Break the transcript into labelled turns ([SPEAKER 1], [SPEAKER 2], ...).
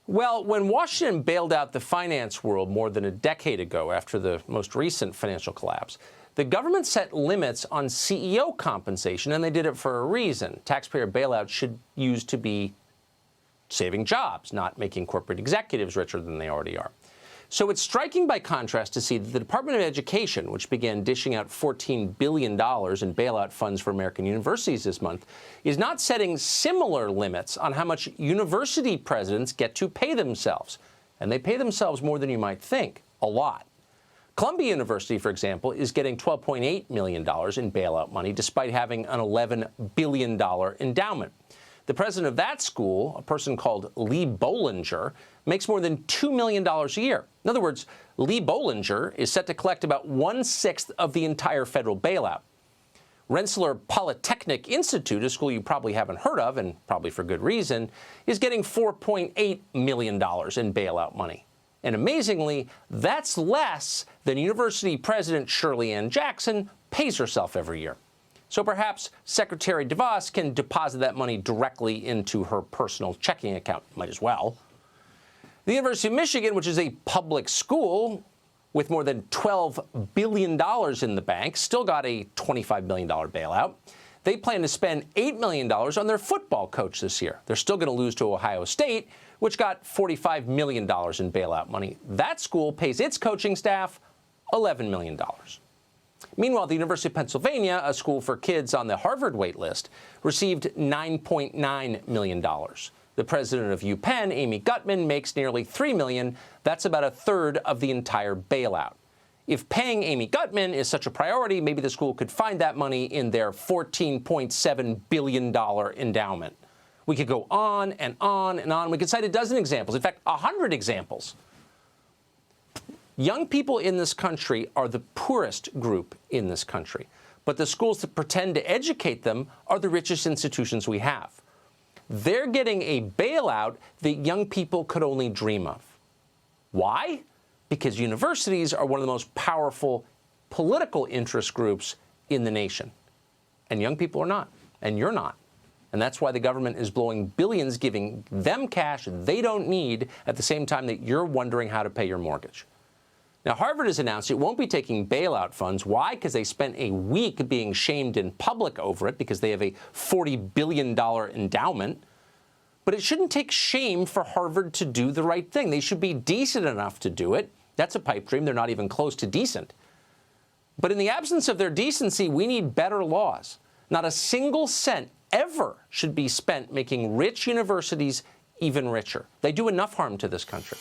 [SPEAKER 1] Well, when Washington bailed out the finance world more than a decade ago after the most recent financial collapse, the government set limits on CEO compensation, and they did it for a reason. Taxpayer bailouts should use to be saving jobs, not making corporate executives richer than they already are. So it's striking by contrast to see that the Department of Education, which began dishing out $14 billion in bailout funds for American universities this month, is not setting similar limits on how much university presidents get to pay themselves. And they pay themselves more than you might think, a lot. Columbia University, for example, is getting $12.8 million in bailout money despite having an $11 billion endowment. The president of that school, a person called Lee Bollinger, makes more than $2 million a year. In other words, Lee Bollinger is set to collect about 1/6 of the entire federal bailout. Rensselaer Polytechnic Institute, a school you probably haven't heard of, and probably for good reason, is getting $4.8 million in bailout money. And amazingly, that's less than University President Shirley Ann Jackson pays herself every year. So perhaps Secretary DeVos can deposit that money directly into her personal checking account. Might as well. The University of Michigan, which is a public school with more than $12 billion in the bank, still got a $25 million bailout. They plan to spend $8 million on their football coach this year. They're still going to lose to Ohio State, which got $45 million in bailout money. That school pays its coaching staff $11 million. Meanwhile, the University of Pennsylvania, a school for kids on the Harvard wait list, received $9.9 million. The president of UPenn, Amy Gutmann, makes nearly $3 million. That's about a third of the entire bailout. If paying Amy Gutmann is such a priority, maybe the school could find that money in their $14.7 billion endowment. We could go on and on and on. We could cite a dozen examples, in fact, 100 examples. Young people in this country are the poorest group in this country, but the schools that pretend to educate them are the richest institutions we have. They're getting a bailout that young people could only dream of. Why? Because universities are one of the most powerful political interest groups in the nation. And young people are not, and you're not. And that's why the government is blowing billions, giving them cash they don't need at the same time that you're wondering how to pay your mortgage. Now, Harvard has announced it won't be taking bailout funds. Why? Because they spent a week being shamed in public over it because they have a $40 billion endowment. But it shouldn't take shame for Harvard to do the right thing. They should be decent enough to do it. That's a pipe dream. They're not even close to decent. But in the absence of their decency, we need better laws. Not a single cent ever should be spent making rich universities even richer. They do enough harm to this country.